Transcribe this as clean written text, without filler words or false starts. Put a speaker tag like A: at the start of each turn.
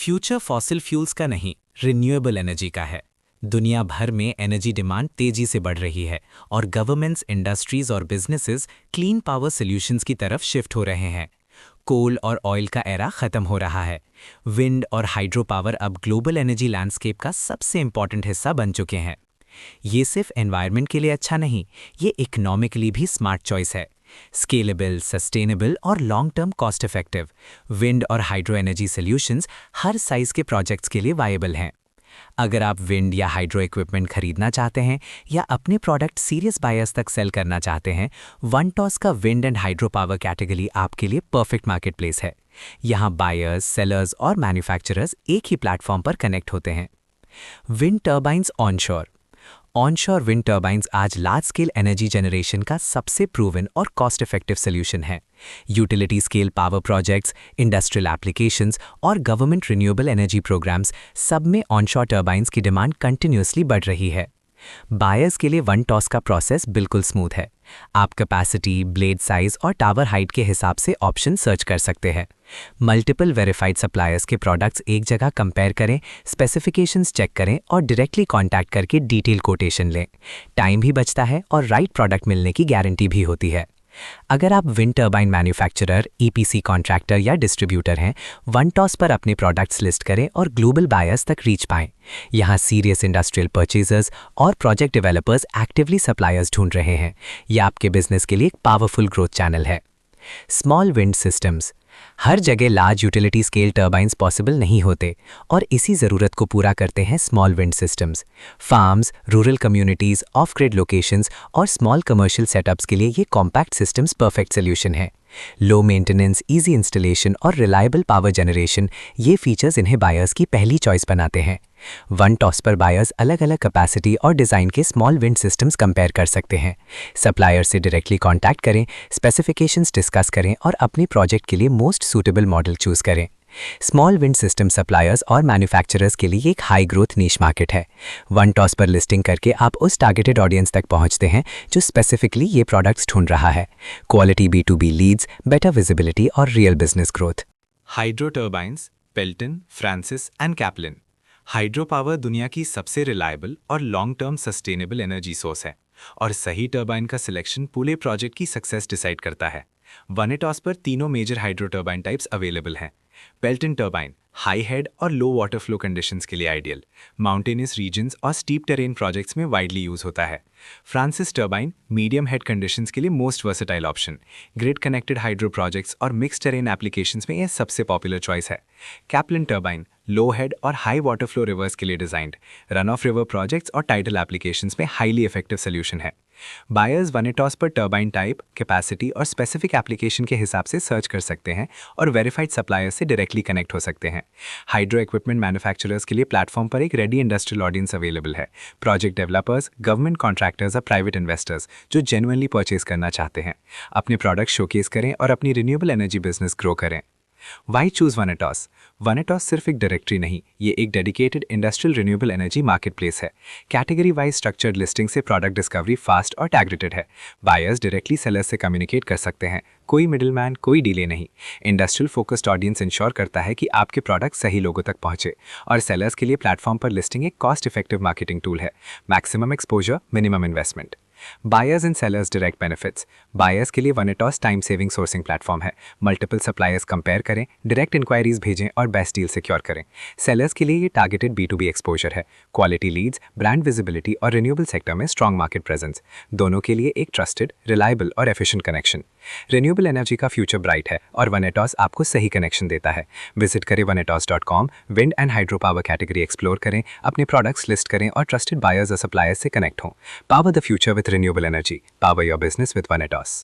A: Future fossil fuels का नहीं, renewable energy का है। दुनिया भर में एनर्जी डिमांड तेजी से बढ़ रही है और गवर्नमेंट्स, इंडस्ट्रीज और बिजनेसेस क्लीन पावर सॉल्यूशंस की तरफ शिफ्ट हो रहे हैं। कोल और ऑयल का एरा खत्म हो रहा है। विंड और हाइड्रो पावर अब ग्लोबल एनर्जी लैंडस्केप का सबसे इंपॉर्टेंट हिस्सा बन चुके हैं। ये सिर्फ एनवायरनमेंट के लिए अच्छा नहीं, ये इकोनॉमिकली भी स्मार्ट चॉइस है। स्केलेबल, सस्टेनेबल और long term cost effective wind और हाइड्रो एनर्जी सॉल्यूशंस हर साइज के प्रोजेक्ट्स के लिए वायबल हैं। अगर आप विंड या हाइड्रो इक्विपमेंट खरीदना चाहते हैं या अपने प्रोडक्ट सीरियस बायर्स तक सेल करना चाहते हैं, वनटॉस का wind and hydro power category आपके लिए परफेक्ट मार्केट प्लेस है। यहाँ बायर्स, सेलर्स और मैन्युफैक्चरर्स एक ही प्लेटफॉर्म पर कनेक्ट होते हैं। Wind turbines onshore wind turbines आज लार्ज स्केल एनर्जी जनरेशन का सबसे प्रूवन और कॉस्ट इफेक्टिव सोल्यूशन है। Utility scale power projects, industrial applications और गवर्नमेंट रिन्यूएबल एनर्जी प्रोग्राम्स सब में ऑनशोर टर्बाइंस की डिमांड कंटिन्यूअसली बढ़ रही है। बायर्स के लिए वनटॉस का प्रोसेस बिल्कुल स्मूथ है। आप कैपेसिटी, ब्लेड साइज और टावर हाइट के हिसाब से ऑप्शन सर्च कर सकते हैं। मल्टीपल वेरीफाइड सप्लायर्स के प्रोडक्ट्स एक जगह कंपेयर करें, स्पेसिफिकेशंस चेक करें और डायरेक्टली कांटेक्ट करके डिटेल कोटेशन लें। टाइम भी बचता है और राइट प्रोडक्ट मिलने की गारंटी भी होती है। अगर आप wind turbine manufacturer, EPC contractor या डिस्ट्रीब्यूटर हैं, वनटॉस पर अपने प्रोडक्ट्स लिस्ट करें और ग्लोबल बायर्स तक रीच पाएं। यहाँ सीरियस इंडस्ट्रियल परचेजर्स और प्रोजेक्ट डेवलपर्स एक्टिवली सप्लायर्स ढूंढ रहे हैं। यह आपके बिजनेस के लिए एक पावरफुल ग्रोथ चैनल है। Small wind systems. हर जगह large utility scale turbines possible नहीं होते और इसी ज़रूरत को पूरा करते हैं small wind systems. Farms, rural communities, off grid locations और स्मॉल कमर्शियल सेटअप्स के लिए ये कॉम्पैक्ट सिस्टम्स परफेक्ट सोल्यूशन है। लो मेंटेनेंस, इजी इंस्टॉलेशन और रिलायबल पावर जनरेशन, ये फीचर्स इन्हें बायर्स की पहली चॉइस बनाते हैं। वनटॉस पर बायर्स अलग अलग कैपेसिटी और डिज़ाइन के स्मॉल विंड सिस्टम्स कंपेयर कर सकते हैं। सप्लायर से डायरेक्टली कांटेक्ट करें, स्पेसिफिकेशंस डिस्कस करें और अपने प्रोजेक्ट के लिए मोस्ट सूटेबल मॉडल चूज करें। स्मॉल विंड सिस्टम सप्लायर्स और मैन्युफैक्चरर्स के लिए एक हाई ग्रोथ नीश मार्केट है। वनटॉस पर लिस्टिंग करके आप उस टारगेटेड ऑडियंस तक पहुंचते हैं जो स्पेसिफिकली ये प्रोडक्ट्स ढूंढ रहा है। Quality B2B leads, better visibility और real business growth.
B: Hydro turbines, Pelton, Francis and Kaplan. Hydro power दुनिया की सबसे रिलायबल और long term sustainable energy source है और सही टर्बाइन का सिलेक्शन पूरे प्रोजेक्ट की सक्सेस डिसाइड करता है। वनटॉस पर तीनों major hydro turbine types available हैं। पेल्टन टर्बाइन हाई हेड और लो वाटर फ्लो कंडीशंस के लिए आइडियल, माउंटेनियस रीजन्स और स्टीप टेरेन प्रोजेक्ट्स में वाइडली यूज होता है। Francis turbine medium head conditions के लिए most versatile option, grid connected hydro projects और मिक्स टेरेन एप्लीकेशंस में यह सबसे पॉपुलर चॉइस है। कैप्लिन टर्बाइन लो हेड और हाई वाटर फ्लो रिवर्स के लिए designed, run of river projects और टाइडल एप्लीकेशंस में हाईली इफेक्टिव सोल्यूशन है। बायर्स वनटॉस पर टर्बाइन टाइप, कैपेसिटी और स्पेसिफिक एप्लीकेशन के हिसाब से सर्च कर सकते हैं और वेरीफाइड सप्लायर्स से डायरेक्टली कनेक्ट हो सकते हैं। हाइड्रो इक्विपमेंट मैन्युफैक्चरर्स के लिए प्लेटफॉर्म पर एक रेडी इंडस्ट्रियल ऑडियंस अवेलेबल है। प्रोजेक्ट डेवलपर्स, गवर्नमेंट कॉन्ट्रैक्टर्स और प्राइवेट इन्वेस्टर्स जो जेन्युइनली परचेज करना चाहते हैं। अपने प्रोडक्ट शोकेस करें और अपनी रिन्यूएबल एनर्जी बिजनेस ग्रो करें। Why choose OneToss? वनटॉस सिर्फ एक डायरेक्टरी नहीं, ये एक dedicated industrial renewable energy market place है। कैटेगरी वाइज स्ट्रक्चर्ड लिस्टिंग से प्रोडक्ट डिस्कवरी फास्ट और टैगरेटेड है। बायर्स डायरेक्टली सेलर्स से कम्युनिकेट कर सकते हैं, कोई मिडिलमैन, कोई डिले नहीं। इंडस्ट्रियल फोकस्ड ऑडियंस इंश्योर करता है कि आपके प्रोडक्ट सही लोगों तक पहुंचे और सेलर्स के लिए प्लेटफॉर्म पर लिस्टिंग एक कॉस्ट इफेक्टिव मार्केटिंग टूल है। Maximum exposure, minimum investment. Buyers and sellers direct benefits. Buyers के लिए वनटॉस टाइम सेविंग सोर्सिंग प्लेटफॉर्म है। मल्टीपल सप्लायर्स कंपेयर करें, डायरेक्ट इंक्वायरीज भेजें और बेस्ट डील सिक्योर करें। सेलर्स के लिए ये टारगेटेड B2B एक्सपोजर है, क्वालिटी लीड्स, ब्रांड विजिबिलिटी और रिन्यूएबल सेक्टर में स्ट्रॉन्ग मार्केट प्रेजेंस, दोनों के लिए एक ट्रस्टेड, रिलायबल और एफिशिएंट कनेक्शन। रिन्यूएबल एनर्जी का फ्यूचर ब्राइट है और वनटॉस आपको सही कनेक्शन देता है। विजिट करें वनटॉस.com, wind and hydro power category explore करें, अपने प्रोडक्ट्स लिस्ट करें और ट्रस्टेड बायर्स और सप्लायर्स से कनेक्ट हों। Power the future with renewable energy. Power your business with Vanitas.